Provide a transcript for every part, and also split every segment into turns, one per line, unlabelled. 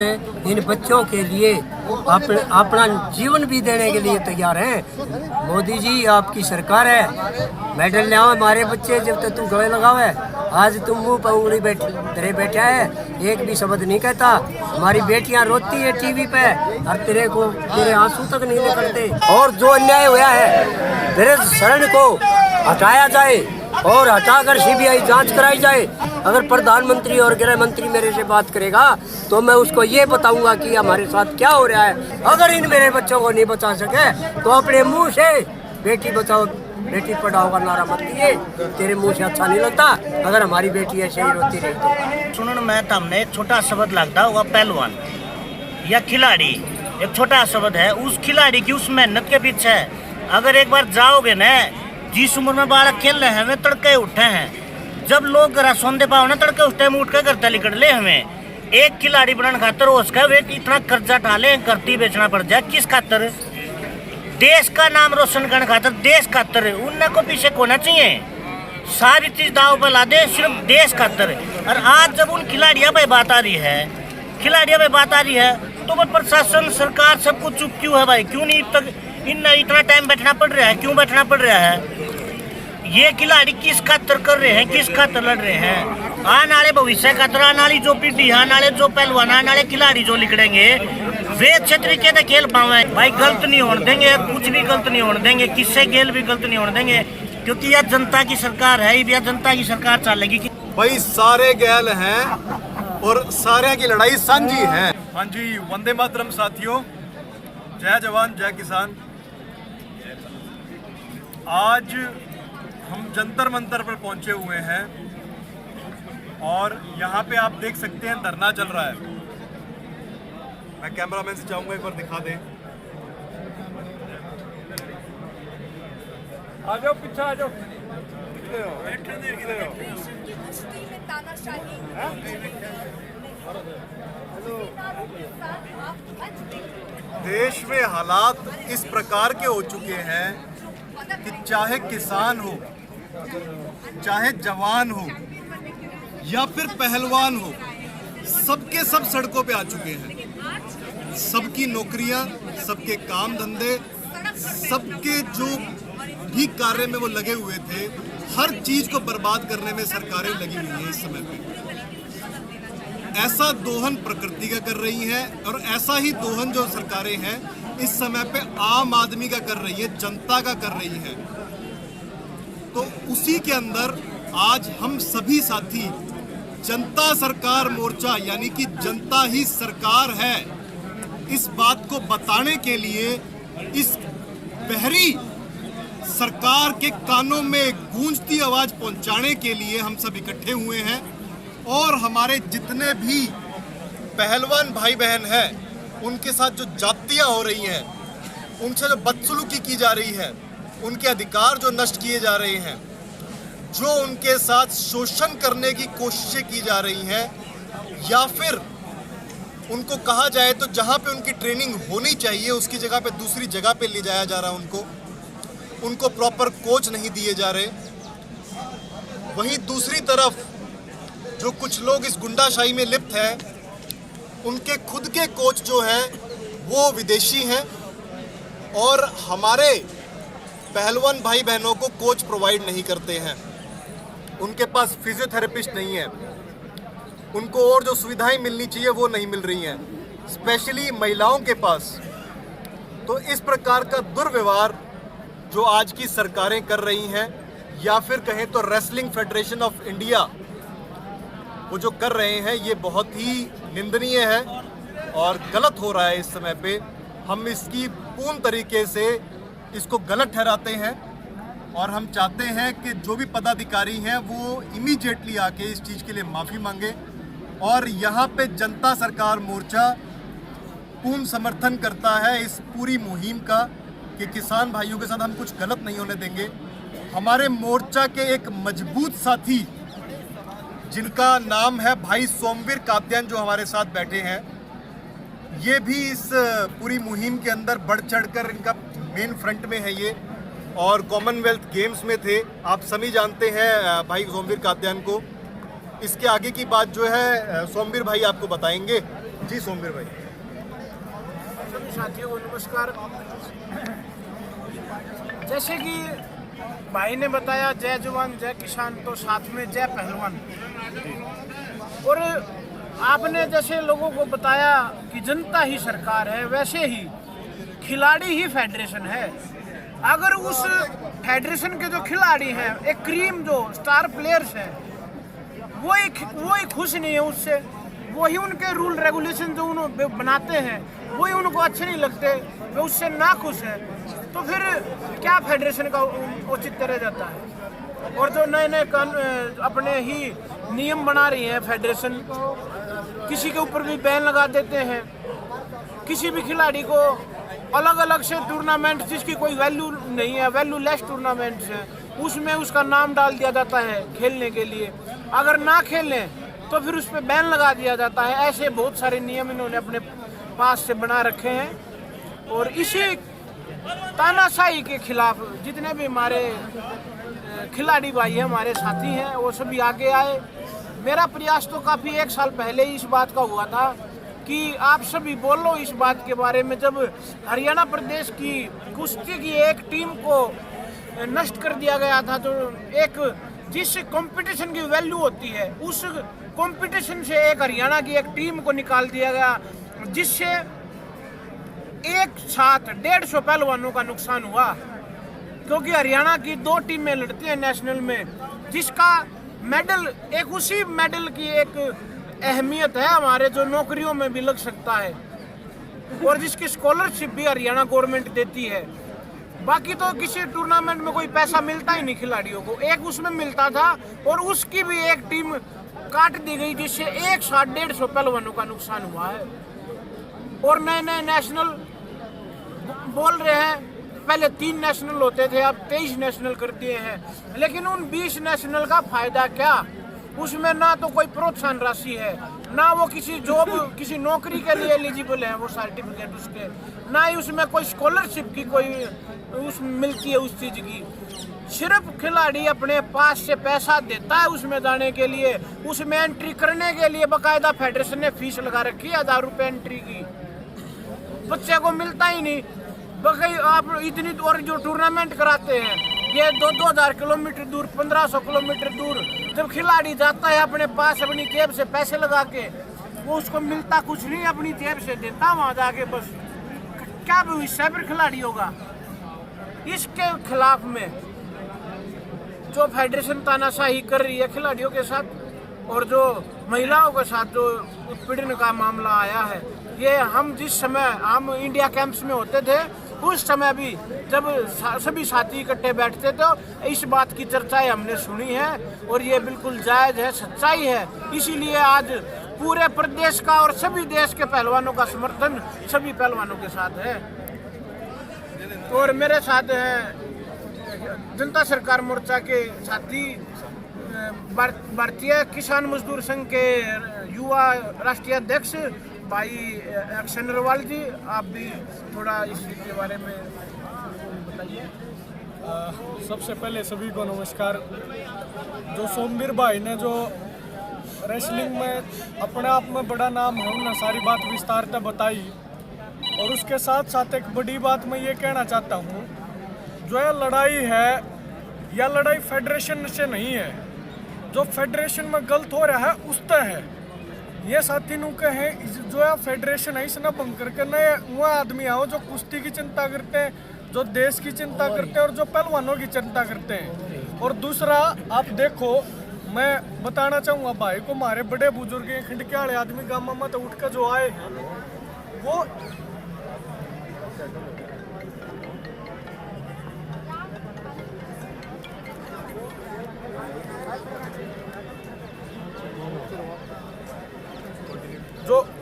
इन बच्चों के लिए अपना जीवन भी देने के लिए तैयार हैं। मोदी जी आपकी सरकार है, मेडल लिया हमारे बच्चे जब तक तुम गले लगावे। आज तुम मुंह पर उंगली तेरे बैठा है, एक भी शब्द नहीं कहता। हमारी बेटियां रोती है टीवी पे और तेरे आंसू तक नहीं निकलते। और जो अन्याय हुआ है मेरे शरण को हटाया जाए और हटाकर सीबीआई जांच कराई जाए। अगर प्रधानमंत्री और गृह मंत्री मेरे से बात करेगा तो मैं उसको ये बताऊंगा कि हमारे साथ क्या हो रहा है। अगर इन मेरे बच्चों को नहीं बचा सके तो अपने मुंह से बेटी बचाओ बेटी पढ़ाओ का नारा मत दिए, तेरे मुंह से अच्छा नहीं लगता। अगर हमारी बेटी ऐसे ही रोती रही तो
सुनो, मैं तमने एक छोटा शब्द लगता हुआ पहलवान या खिलाड़ी, एक छोटा शब्द है उस खिलाड़ी की उस मेहनत के पीछे। अगर एक बार जाओगे न, जिस उम्र में बालक खेल रहे हैं हमें तड़के उठे हैं, जब लोग घर सौंदे पाओ ना तड़के उस टाइम उठ कर करता निकल ले। हमें एक खिलाड़ी बनाने खातर उसका वे इतना कर्जा डाले करती बेचना पड़ जाए, किस खातर? देश का नाम रोशन करने खातर, देश खातर। उन्हें को पीछे होना चाहिए, सारी चीज दाव पर ला दे सिर्फ देश खातर। और आज जब उन खिलाड़ियों पे बात आ रही है, तो वो प्रशासन सरकार सब कुछ चुप क्यों है भाई? क्यों नहीं तक इतना टाइम बैठना पड़ रहा है? क्यों बैठना पड़ रहा है? ये खिलाड़ी किस खातर कर रहे हैं, किस खातर लड़ रहे हैं? आने वाले भविष्य खातर, आने वाली जो पीढ़ी, आने वाले जो पहलवान, आने वाले खिलाड़ी जो निकलेंगे वे अच्छे तरीके से खेल पावे भाई। गलत नहीं होने देंगे, कुछ भी गलत नहीं होने देंगे, किससे खेल भी गलत नहीं होने देंगे, क्योंकि यह जनता की सरकार है, यह जनता की सरकार चलेगी।
भाई सारे गैल हैं और सारे की लड़ाई साझी है। हाँ जी, वंदे मातरम साथियों, जय जवान जय किसान। आज हम जंतर मंतर पर पहुंचे हुए हैं और यहाँ पे आप देख सकते हैं धरना चल रहा है। मैं कैमरामैन से चाहूंगा एक बार दिखा दें। आ जाओ, पीछे आ जाओ। देश में हालात इस प्रकार के हो चुके हैं कि चाहे किसान हो, चाहे जवान हो या फिर पहलवान हो, सबके सब सड़कों पे आ चुके हैं। सबकी नौकरियां, सबके काम धंधे, सबके जो भी कार्य में वो लगे हुए थे, हर चीज को बर्बाद करने में सरकारें लगी हुई हैं इस समय पे। ऐसा दोहन प्रकृति का कर रही हैं और ऐसा ही दोहन जो सरकारें हैं इस समय पे आम आदमी का कर रही है, जनता का कर रही है। तो उसी के अंदर आज हम सभी साथी जनता सरकार मोर्चा, यानी कि जनता ही सरकार है, इस बात को बताने के लिए, इस बहरी सरकार के कानों में गूंजती आवाज पहुंचाने के लिए हम सब इकट्ठे हुए हैं। और हमारे जितने भी पहलवान भाई बहन हैं, उनके साथ जो जातियां हो रही हैं, उनसे जो बदसलूकी की जा रही है, उनके अधिकार जो नष्ट किए जा रहे हैं, जो उनके साथ शोषण करने की कोशिशें की जा रही हैं, या फिर उनको कहा जाए तो जहां पे उनकी ट्रेनिंग होनी चाहिए उसकी जगह पे दूसरी जगह पे ले जाया जा रहा है, उनको प्रॉपर कोच नहीं दिए जा रहे। वहीं दूसरी तरफ जो कुछ लोग इस गुंडाशाही में लिप्त हैं, उनके खुद के कोच जो हैं वो विदेशी हैं और हमारे पहलवान भाई बहनों को कोच प्रोवाइड नहीं करते हैं। उनके पास फिजियोथेरेपिस्ट नहीं है, उनको और जो सुविधाएं मिलनी चाहिए वो नहीं मिल रही हैं, स्पेशली महिलाओं के पास। तो इस प्रकार का दुर्व्यवहार जो आज की सरकारें कर रही हैं, या फिर कहें तो रेसलिंग फेडरेशन ऑफ इंडिया वो जो कर रहे हैं, ये बहुत ही निंदनीय है और गलत हो रहा है इस समय पे। हम इसकी पूर्ण तरीके से इसको गलत ठहराते हैं और हम चाहते हैं कि जो भी पदाधिकारी हैं वो इमीडिएटली आके इस चीज़ के लिए माफ़ी मांगे। और यहाँ पे जनता सरकार मोर्चा पूर्ण समर्थन करता है इस पूरी मुहिम का कि किसान भाइयों के साथ हम कुछ गलत नहीं होने देंगे। हमारे मोर्चा के एक मजबूत साथी जिनका नाम है भाई सोमवीर कात्यायन, जो हमारे साथ बैठे हैं, ये भी इस पूरी मुहिम के अंदर बढ़ चढ़कर इनका मेन फ्रंट में है ये, और कॉमनवेल्थ गेम्स में थे। आप सभी जानते हैं भाई सोमवीर कात्यायन को। इसके आगे की बात जो है सोमवीर भाई आपको बताएंगे। जी सोमवीर भाई।
सभी साथियों को नमस्कार। जैसे कि भाई ने बताया जय जवान जय किसान, तो साथ में जय पहलवान। और आपने जैसे लोगों को बताया कि जनता ही सरकार है, वैसे ही खिलाड़ी ही फेडरेशन है। अगर उस फेडरेशन के जो खिलाड़ी हैं, एक क्रीम जो स्टार प्लेयर्स हैं, वो ही खुश नहीं है उससे, वही उनके रूल रेगुलेशन जो उन्होंने बनाते हैं वही उनको अच्छे नहीं लगते, वे उससे ना खुश है, तो फिर क्या फेडरेशन का औचित्य रह जाता है। और जो नए नए अपने ही नियम बना रही है फेडरेशन, किसी के ऊपर भी बैन लगा देते हैं, किसी भी खिलाड़ी को अलग अलग से टूर्नामेंट जिसकी कोई वैल्यू नहीं है, वैल्यू लेस टूर्नामेंट्स हैं, उसमें उसका नाम डाल दिया जाता है खेलने के लिए। अगर ना खेलें तो फिर उस पर बैन लगा दिया जाता है। ऐसे बहुत सारे नियम इन्होंने अपने पास से बना रखे हैं। और इसी तानाशाही के खिलाफ जितने भी हमारे खिलाड़ी भाई हैं, हमारे साथी हैं, वो सभी आगे आए। मेरा प्रयास तो काफ़ी 1 साल पहले ही इस बात का हुआ था कि आप सभी बोलो इस बात के बारे में। जब हरियाणा प्रदेश की कुश्ती की एक टीम को नष्ट कर दिया गया था, तो एक जिस कंपटीशन की वैल्यू होती है उस कंपटीशन से एक हरियाणा की एक टीम को निकाल दिया गया, जिससे एक साथ 150 पहलवानों का नुकसान हुआ। क्योंकि हरियाणा की 2 टीमें लड़ती हैं नेशनल में, जिसका मेडल एक उसी मेडल की एक अहमियत है हमारे जो नौकरियों में भी लग सकता है, और जिसकी स्कॉलरशिप भी हरियाणा गवर्नमेंट देती है। बाकी तो किसी टूर्नामेंट में कोई पैसा मिलता ही नहीं खिलाड़ियों को, एक उसमें मिलता था और उसकी भी एक टीम काट दी गई, जिससे एक साथ 150 पहलवानों का नुकसान हुआ है। और नए नए नेशनल बोल रहे हैं, पहले 3 नेशनल होते थे, अब 23 नेशनल कर दिए हैं। लेकिन उन 20 नेशनल का फायदा क्या? उसमें ना तो कोई प्रोत्साहन राशि है, ना वो किसी जॉब किसी नौकरी के लिए एलिजिबल है वो सर्टिफिकेट उसके, ना ही उसमें कोई स्कॉलरशिप की कोई उस मिलती है उस चीज़ की। सिर्फ खिलाड़ी अपने पास से पैसा देता है उसमें जाने के लिए, उसमें एंट्री करने के लिए बाकायदा फेडरेशन ने फीस लगा रखी है 1000 रुपये एंट्री की। बच्चे को मिलता ही नहीं। बाकी आप इतनी और जो टूर्नामेंट कराते हैं ये 2-2000 किलोमीटर दूर, 1500 किलोमीटर दूर, जब खिलाड़ी जाता है अपने पास अपनी जेब से पैसे लगा के, वो उसको मिलता कुछ नहीं, अपनी जेब से देता वहाँ जाके, बस क्या भविष्य है फिर खिलाड़ी होगा। इसके खिलाफ में जो फेडरेशन तानाशाही कर रही है खिलाड़ियों के साथ, और जो महिलाओं के साथ जो उत्पीड़न का मामला आया है, ये हम जिस समय हम इंडिया कैंप्स में होते थे उस समय भी जब सभी साथी इकट्ठे बैठते थे, इस बात की चर्चाएं हमने सुनी है, और ये बिल्कुल जायज़ है, सच्चाई है। इसीलिए आज पूरे प्रदेश का और सभी देश के पहलवानों का समर्थन सभी पहलवानों के साथ है। और मेरे साथ हैं जनता सरकार मोर्चा के साथी, भारतीय किसान मजदूर संघ के युवा राष्ट्रीय अध्यक्ष भाई अक्षय नरवाल जी। आप भी थोड़ा इस के बारे में बताइए।
सबसे पहले सभी को नमस्कार। जो सोमवीर भाई ने जो रेसलिंग में अपने आप में बड़ा नाम है, उन्होंने सारी बात विस्तारता बताई। और उसके साथ साथ एक बड़ी बात मैं ये कहना चाहता हूँ, जो यह लड़ाई है यह लड़ाई फेडरेशन से नहीं है, जो फेडरेशन में गलत हो रहा है उस तय है। ये साथी नु कहे जो है फेडरेशन है इसने भंग करके नए वो आदमी आओ जो कुश्ती की चिंता करते हैं, जो देश की चिंता करते हैं और जो पहलवानों की चिंता करते हैं। और दूसरा आप देखो, मैं बताना चाहूँगा भाई को, हमारे बड़े बुजुर्ग खिंडके वाले आदमी गाँव में तो उठ कर जो आए हैं वो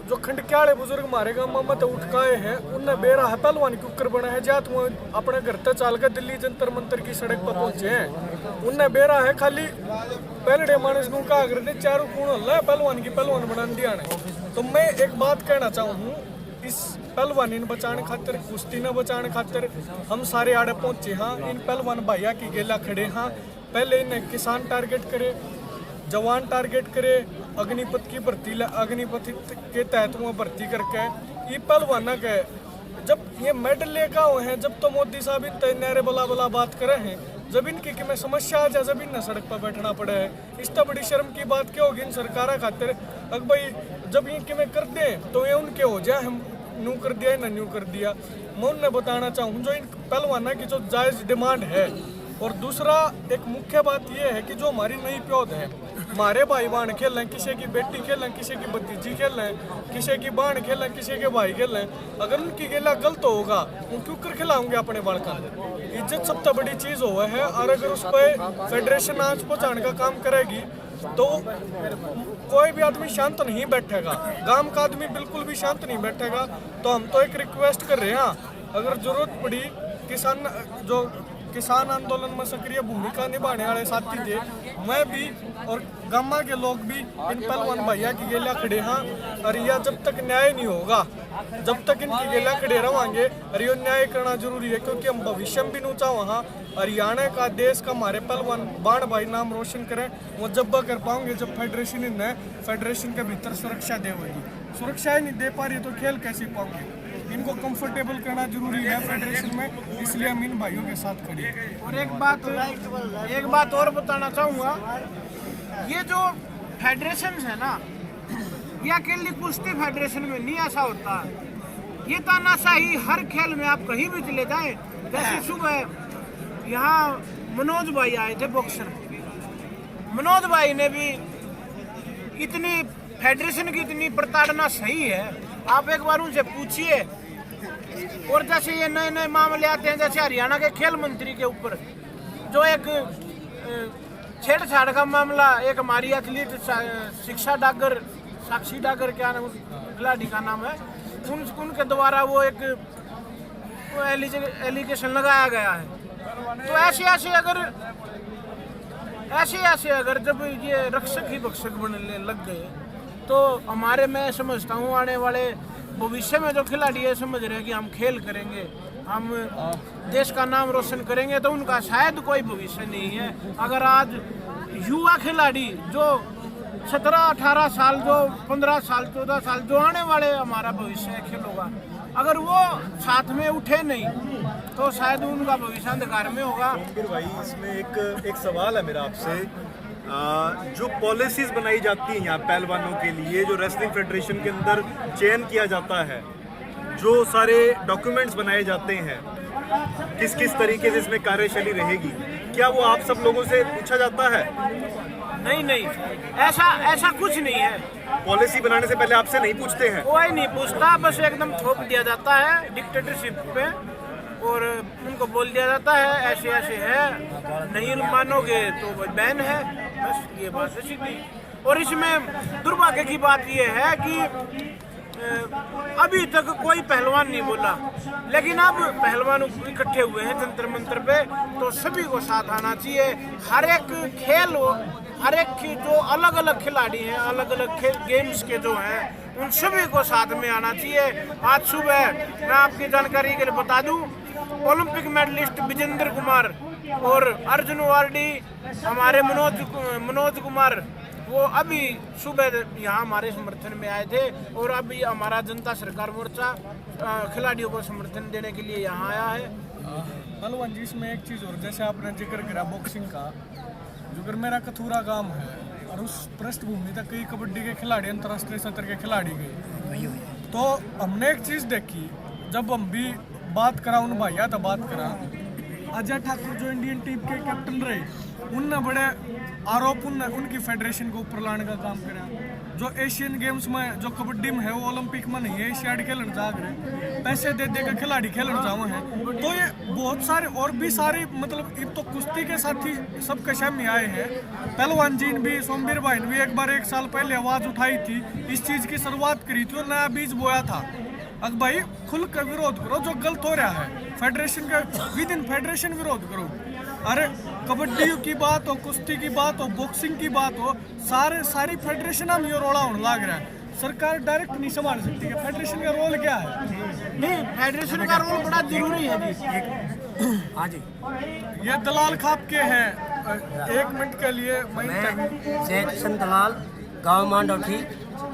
जो खंडक्याले बुजुर्ग हमारे गाँव में तो उठकाए हैं, उनने बेरा है पहलवान के ऊपर बना है, जात वो अपने घर तक चाल कर दिल्ली जंतर मंतर की सड़क पर पहुंचे हैं। उनने बेरा है खाली पहले मानस को कहा करते चारों कौन हल्ला पहलवान की पहलवान बना दिया ने। तो मैं एक बात कहना चाहूँ, इस पहलवानी ने बचाने खातिर, कुश्ती ने बचाने खातिर हम सारे आड़े पहुंचे। हाँ, इन पहलवान भैया की गेला खड़े। हाँ, पहले इन्हें किसान टारगेट करे, जवान टारगेट करे, अग्निपथ की भर्ती अग्निपथ के तहत वो भर्ती करके ये पहलवाना के जब ये मेडल लेकर हुए हैं, जब तो मोदी साहब इन नारे बला बला बात करे हैं, जब इनकी कि मैं समस्या आ जाए, जब इन सड़क पर बैठना पड़े है, इससे बड़ी शर्म की बात क्या होगी इन सरकारा खातिर। अगर भाई जब ये कि मैं कर दें तो ये उनके हो जाए, हम न्यू कर दिया ना न्यू कर दिया। मैं उन्हें बताना चाहूँ जो इन पहलवाना की जो जायज़ डिमांड है। और दूसरा एक मुख्य बात यह है कि जो हमारी नई प्योद है, हमारे भाई बहन खेल रहे हैं, किसी की बेटी खेल रहे हैं, किसी की भतीजी खेल रहे हैं, किसी की बहन खेल रहे हैं, किसी के भाई खेल रहे हैं, अगर उनकी गेला गलत होगा वो क्यों कर खिलाओगे अपने बालका। इज्जत सबसे बड़ी चीज़ हुआ है, और अगर उस पर फेडरेशन आँच पहुँचाने का काम करेगी तो कोई भी आदमी शांत नहीं बैठेगा, गांव का आदमी बिल्कुल भी शांत नहीं बैठेगा। तो हम तो एक रिक्वेस्ट कर रहे हैं, अगर जरूरत पड़ी किसान आंदोलन में सक्रिय भूमिका निभाने वाले साथी थे, मैं भी और गामा के लोग भी इन पहलवान भैया की गेला खड़े हैं। और यह जब तक न्याय नहीं होगा, जब तक इनकी गेला खड़े रहेंगे, और ये न्याय करना जरूरी है, क्योंकि हम भविष्य में भी नूचा वहाँ हरियाणा का देश का हमारे पहलवान बाण भाई नाम रोशन करें। वो जब कर पाओगे जब फेडरेशन इन्हें फेडरेशन के भीतर सुरक्षा दे होगी। सुरक्षा ही नहीं दे पा रही तो खेल कैसे पाओगे। इनको कंफर्टेबल करना जरूरी है फेडरेशन में, इसलिए हम इन भाइयों के साथ खड़े हैं।
और एक बात और बताना चाहूँगा, ये जो फेडरेशन है ना, ये अकेली कुश्ती फेडरेशन में नहीं ऐसा होता। ये तानाशाही हर खेल में आप कहीं भी चले जाएं। जैसे सुबह यहाँ मनोज भाई आए थे बॉक्सर, मनोज भाई ने भी इतनी फेडरेशन की इतनी प्रताड़ना सही है, आप एक बार उनसे पूछिए। और जैसे ये नए नए मामले आते हैं, जैसे हरियाणा के खेल मंत्री के ऊपर जो एक छेड़छाड़ का मामला, एक हमारी एथलीट शिक्षा डागर, साक्षी डागर क्या नाम खिलाड़ी का नाम है, उनके द्वारा वो एक एलिगेशन लगाया गया है। तो ऐसे अगर जब ये रक्षक ही भक्षक बनने लग गए तो हमारे, मैं समझता हूँ आने वाले भविष्य में जो खिलाड़ी ये समझ रहे हैं कि हम खेल करेंगे, हम देश का नाम रोशन करेंगे, तो उनका शायद कोई भविष्य नहीं है। अगर आज युवा खिलाड़ी जो 17-18 साल, जो 15 साल, 14 साल, जो आने वाले हमारा भविष्य है खेलों का, अगर वो साथ में उठे नहीं तो शायद उनका भविष्य अंधकार में होगा।
भाई इसमें एक सवाल है मेरा आपसे, जो पॉलिसीज बनाई जाती हैं यहाँ पहलवानों के लिए, जो रेसलिंग फेडरेशन के अंदर चयन किया जाता है, जो सारे डॉक्यूमेंट्स बनाए जाते हैं, किस किस तरीके से इसमें कार्यशैली रहेगी, क्या वो आप सब लोगों से पूछा जाता है?
नहीं, ऐसा कुछ नहीं है।
पॉलिसी बनाने से पहले आपसे नहीं पूछते हैं?
कोई नहीं पूछता, बस एकदम थोप दिया जाता है डिक्टेटरशिप पे, और उनको बोल दिया जाता है ऐसे ऐसे है, नहीं मानोगे तो वो बैन है, बस ये बात है सीधी। और इसमें दुर्भाग्य की बात ये है कि अभी तक कोई पहलवान नहीं बोला, लेकिन अब पहलवान इकट्ठे हुए हैं जंतर मंतर पे, तो सभी को साथ आना चाहिए। हर एक खेल, हर एक की जो अलग अलग खिलाड़ी हैं, अलग अलग गेम्स के जो हैं, उन सभी को साथ में आना चाहिए। आज सुबह मैं आपकी जानकारी के लिए बता दूं, ओलंपिक मेडलिस्ट विजेंद्र कुमार और अर्जुन अवार्डी हमारे मनोज कुमार, वो अभी सुबह यहाँ हमारे समर्थन में आए थे, और अभी हमारा जनता सरकार मोर्चा खिलाड़ियों को समर्थन देने के लिए यहाँ आया है।
पहलवान जी, इसमें एक चीज़ और, जैसे आपने जिक्र करा बॉक्सिंग का, जो अगर मेरा कथूरा गांव है और उस पृष्ठभूमि तक कई कबड्डी के खिलाड़ी, अंतर्राष्ट्रीय स्तर के खिलाड़ी गए, तो हमने एक चीज़ देखी, जब हम भी बात करा उन भैया तो बात करा, अजय ठाकुर जो इंडियन टीम के कैप्टन रहे, उनने बड़े आरोप उनकी फेडरेशन को ऊपर लाने का काम करा। जो एशियन गेम्स में जो कबड्डी में है वो ओलंपिक में नहीं है, एशियाड खेलने जाग रहे, पैसे दे के खिलाड़ी खेलने जावे हैं। तो ये बहुत सारे और भी सारे, मतलब एक तो कुश्ती के साथ ही सब कशा में आए हैं। पहलवान जी ने भी, सोमवीर भाई ने भी एक बार 1 साल पहले आवाज़ उठाई थी, इस चीज़ की शुरुआत करी थी और नया बीज बोया था। अब भाई खुल कर विरोध करो, जो गलत हो रहा है फेडरेशन का, विद इन फेडरेशन विरोध करो। अरे कबड्डी की बात हो, कुश्ती की बात हो, बॉक्सिंग की बात हो, सारी फेडरेशन हम ये रोड़ा होने लग रहा है। सरकार डायरेक्ट नहीं संभाल सकती है, फेडरेशन का रोल क्या है?
नहीं, फेडरेशन का रोल बड़ा जरूरी है जी।
हाँ जी,
ये दलाल खाप के हैं। 1 मिनट के लिए
मैं जय किशन दलाल गांव मांडौठी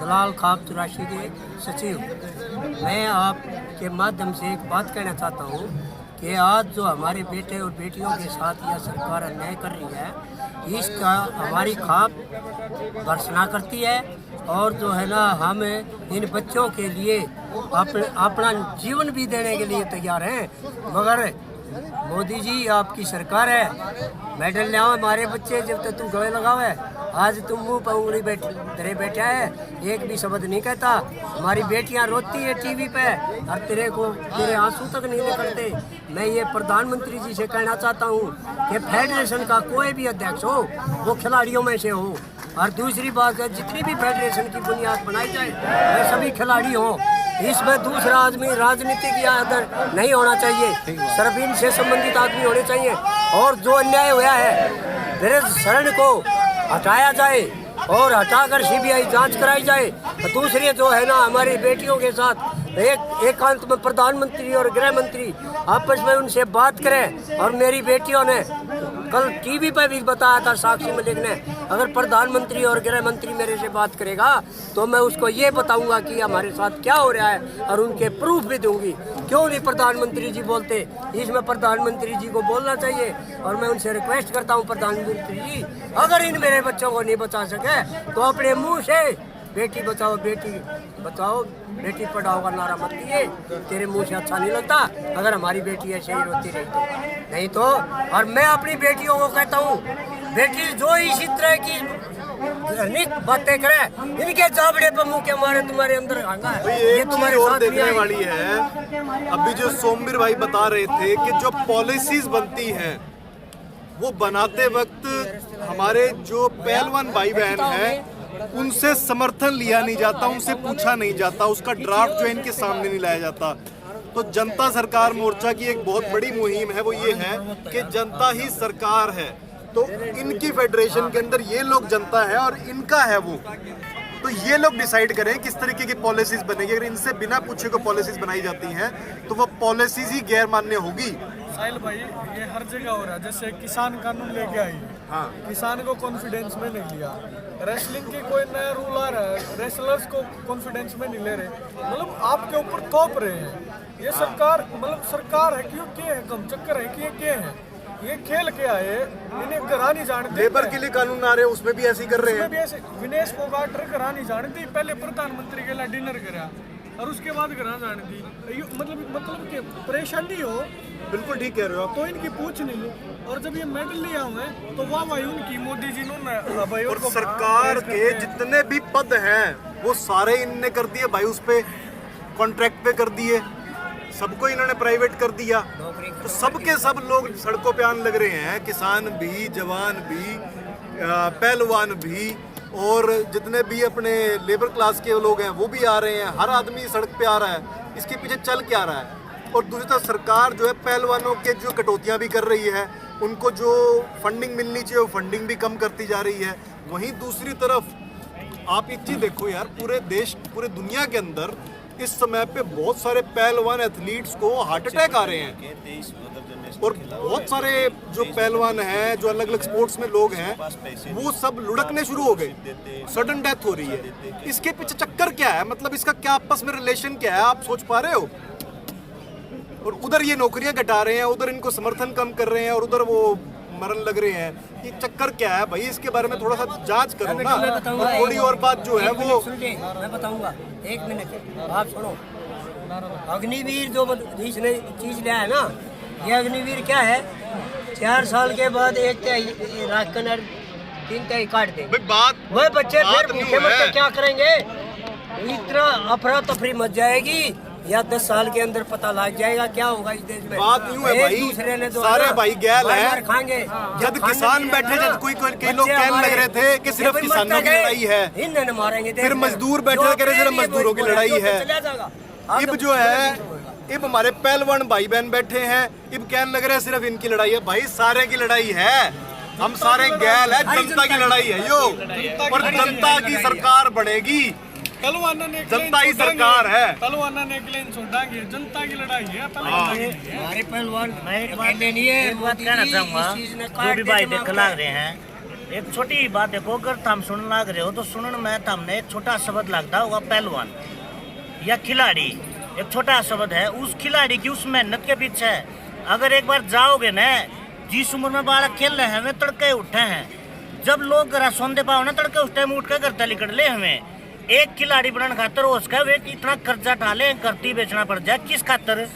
दलाल खाप 84 के सचिव। मैं आपके माध्यम से एक बात कहना चाहता हूँ कि आज जो हमारे बेटे और बेटियों के साथ यह सरकार अन्याय कर रही है, इसका हमारी खाप भर्त्सना करती है। और जो है ना, हम इन बच्चों के लिए अपना जीवन भी देने के लिए तैयार हैं, मगर मोदी जी आपकी सरकार है, मेडल ले आओ हमारे बच्चे जब तक तुम गले लगावे। आज तुम मुंह पर उंगली तेरे बैठा है, एक भी शब्द नहीं कहता। हमारी बेटियां रोती है टीवी पे और तेरे आंसू तक नहीं निकलते। मैं ये प्रधानमंत्री जी से कहना चाहता हूँ कि फेडरेशन का कोई भी अध्यक्ष हो वो खिलाड़ियों में से हो। और दूसरी बात है, जितनी भी फेडरेशन की बुनियाद बनाई जाए वे सभी खिलाड़ी हों। इसमें दूसरा आदमी राजनीति के अंदर नहीं होना चाहिए, सिर्फ इनसे संबंधित आदमी होने चाहिए। और जो अन्याय हुआ है ब्रज शरण को हटाया जाए और हटाकर सीबीआई जांच कराई जाए। दूसरी जो है ना, हमारी बेटियों के साथ एकांत में प्रधानमंत्री और गृह मंत्री आपस में उनसे बात करें। और मेरी बेटियों ने कल टीवी पर भी बताया था, साक्षी मलिक ने, अगर प्रधानमंत्री और गृह मंत्री मेरे से बात करेगा तो मैं उसको ये बताऊंगा कि हमारे साथ क्या हो रहा है और उनके प्रूफ भी दूंगी। क्यों नहीं प्रधानमंत्री जी बोलते? इसमें प्रधानमंत्री जी को बोलना चाहिए। और मैं उनसे रिक्वेस्ट करता हूँ, प्रधानमंत्री जी अगर इन मेरे बच्चों को नहीं बचा सके तो अपने मुँह से बेटी बचाओ बेटी पढ़ाओ का नारा मत दिए। तेरे मुंह से अच्छा नहीं लगता अगर हमारी बेटी ऐसे ही रोती रही तो। नहीं तो, और मैं अपनी बेटियों को कहता हूँ, बेटी जो इसी तरह की बातें करे, इनके जाबड़े पर मुंह के मारे तुम्हारे अंदर आंगा है।
ये तुम्हारे और देखने वाली है। अभी जो सोमवीर भाई बता रहे थे कि जो पॉलिसीज बनती हैं वो बनाते वक्त हमारे जो पहलवान भाई बहन हैं उनसे समर्थन लिया नहीं जाता, उनसे पूछा नहीं जाता, उसका ड्राफ्ट जो है इनके सामने नहीं लाया जाता। तो जनता सरकार मोर्चा की एक बहुत बड़ी मुहिम है, वो ये है कि जनता ही सरकार है। तो इनकी फेडरेशन के अंदर ये लोग जनता है और इनका है वो। तो ये लोग डिसाइड करें किस तरीके की पॉलिसीज बनेगी। अगर इनसे बिना पूछे को पॉलिसीज बनाई जाती हैं तो वो पॉलिसीज ही गैर मान्य होगी।
साहिल भाई, ये हर जगह हो रहा है। जैसे किसान कानून लेके आई, हाँ, किसान को कॉन्फिडेंस में नहीं लिया। रेसलिंग की कोई नया रूल आ रहा है, रेसलर्स को कॉन्फिडेंस में नहीं ले रहे। मतलब आपके ऊपर थोप रहे हैं। ये सरकार मतलब सरकार है क्यों क्या है, कम चक्कर है कि ये क्या है, ये खेल क्या है, इन्हें करा नहीं जानते।
लेबर के लिए कानून आ रहे हैं, उसमें भी ऐसे ही कर रहे हैं।
भी ऐसे विनेश फोगाट करा नहीं जानती। पहले प्रधानमंत्री के लिए डिनर करा और उसके बाद करा जानती। मतलब कि परेशानी हो।
बिल्कुल ठीक कह रहे हो आप।
तो इनकी पूछ नहीं लो। और जब ये मेडल ले आए तो वाह भाई उनकी, मोदी जी ने
और सरकार के जितने भी पद हैं वो सारे इनने कर दिए भाई, उस पे कॉन्ट्रैक्ट पे कर दिए, सबको इन्होंने प्राइवेट कर दिया। तो सबके सब लोग सड़कों पे आने लग रहे हैं, किसान भी, जवान भी, पहलवान भी, और जितने भी अपने लेबर क्लास के लोग हैं वो भी आ रहे हैं। हर आदमी सड़क पे आ रहा है। इसके पीछे चल क्या रहा है? और दूसरी तरफ सरकार जो है पहलवानों के जो कटौतियां भी कर रही है, उनको जो फंडिंग मिलनी चाहिए वो फंडिंग भी कम करती जा रही है। वहीं दूसरी तरफ आप एक चीज़ देखो यार, पूरे देश पूरे दुनिया के अंदर इस समय पे बहुत सारे पहलवान एथलीट्स को हार्ट अटैक आ रहे हैं। और बहुत सारे जो पहलवान हैं, जो अलग अलग स्पोर्ट्स में लोग हैं, वो सब लुढ़कने शुरू हो गए, सडन डेथ हो रही है। इसके पीछे चक्कर क्या है? मतलब इसका क्या आपस में रिलेशन क्या है, आप सोच पा रहे हो? और उधर ये नौकरियां घटा रहे हैं, उधर इनको समर्थन कम कर रहे हैं, और उधर वो मरन लग रहे हैं। ये चक्कर क्या है भाई? इसके बारे में थोड़ा सा जांच करो ना। और थोड़ी और बात जो है वो
मैं बताऊंगा, 1 मिनट आप सुनो। अग्निवीर जो इसने चीज लिया है ना, ये अग्निवीर क्या है? 4 साल के बाद 1/3 राशन और 3/3 काट दे। वह बच्चे फिर भूखे मरते क्या करेंगे? इतना अफरा तफरी मच जाएगी या 10 साल के अंदर पता लग जाएगा क्या होगा इस देश में।
बात यूं है भाई,
दूसरे ने जो
सारे भाई गैल है
खाएंगे।
जब किसान बैठे, जब कई लोग कहने लग रहे थे कि सिर्फ किसानों की लड़ाई है,
हिंदन मारेंगे।
फिर मजदूर बैठे कह रहे सिर्फ मजदूरों की लड़ाई है। इब जो है, इब हमारे पहलवान भाई बहन बैठे हैं, इब कहने लग रहे हैं सिर्फ इनकी लड़ाई है। भाई सारे की लड़ाई है, हम सारे गैल है, जनता की लड़ाई है यो। और जनता की सरकार बनेगी, जनता ही सरकार है।
पहलवाना ने छोड़ेंगे, जनता की लड़ाई है।
हमारे पहलवान
मैं एक बात कहना चाहूँगा, जो भी भाई देख लग रहे हैं, एक छोटी बात देखो, अगर तुम सुन लग रहे हो तो सुनने में तुमने एक छोटा शब्द लगता हुआ पहलवान या खिलाड़ी, एक छोटा शब्द है। उस खिलाड़ी की उस मेहनत के पीछे है। अगर एक बार जाओगे ना, जिस उम्र में बालक खेल रहे हैं वे तड़के उठे हैं, जब लोग घर सौंदे पाओ ना तड़के उस टाइम उठ कर करते निकल ले। हमें एक खिलाड़ी बनने खातर उसका वे इतना कर्जा डाले, करती बेचना पड़ जाए, किस खातर?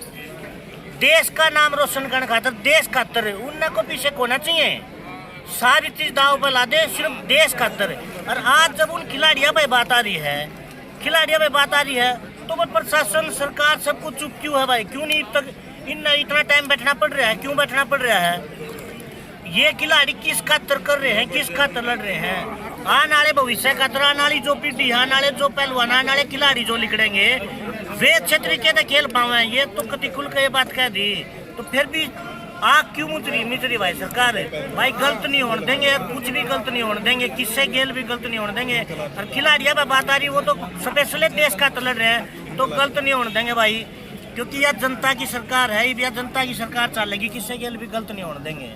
देश का नाम रोशन करने खातर, देश खातर। उन्हें को पीछे होना चाहिए, सारी चीज दाव पर ला दे सिर्फ देश खातर। और आज जब उन खिलाड़ियों पे बात आ रही है, खिलाड़ियों पे बात आ रही है, तो वो प्रशासन सरकार सब कुछ चुप क्यों है भाई? क्यों नहीं तक इतना टाइम बैठना पड़ रहा है? क्यों बैठना पड़ रहा है? ये खिलाड़ी किस खातर कर रहे हैं, किस खातर लड़ रहे हैं? आने वाले भविष्य खातर, आने वाली जो पीढ़ी, आने वाले जो पहलवान, आने वाले खिलाड़ी जो निकलेंगे वे अच्छे तरीके से खेल पावे। ये तो कति खुल के ये बात कह दी, तो फिर भी आग क्यों मिचरी भाई सरकार? भाई गलत नहीं होने देंगे, कुछ भी गलत नहीं होने देंगे, किससे गेल भी गलत नहीं होने देंगे। और खिलाड़ियों पर बात आ रही, वो तो स्पेशली देश का लड़ रहे हैं, तो गलत नहीं होने देंगे भाई, क्योंकि यह जनता की सरकार है, यह जनता की सरकार चलेगी, किससे गेल भी गलत नहीं होने देंगे।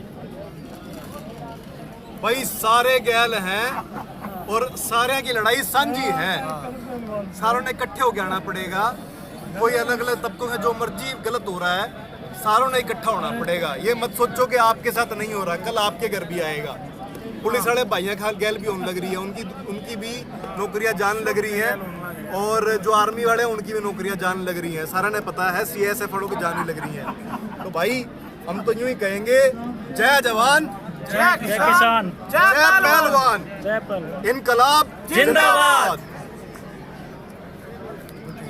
भाई सारे गैल हैं और सारे की लड़ाई साझी है, सारों ने इकट्ठे होकर आना पड़ेगा। कोई अलग अलग तबकों में जो मर्जी गलत हो रहा है, सारों ने इकट्ठा होना पड़ेगा। ये मत सोचो कि आपके साथ नहीं हो रहा, कल आपके घर भी आएगा। पुलिस वाले भाइयों खाल गैल भी होने लग रही है, उनकी भी नौकरियां जान लग रही हैं, और जो आर्मी वाले हैं उनकी भी नौकरियां जान लग रही हैं। सारा ने पता है, CSF वालों की जान लग रही है। तो भाई हम तो यूं ही कहेंगे, जय जवान,
जय किसान,
जय पहलवान, इनकलाब जिंदाबाद।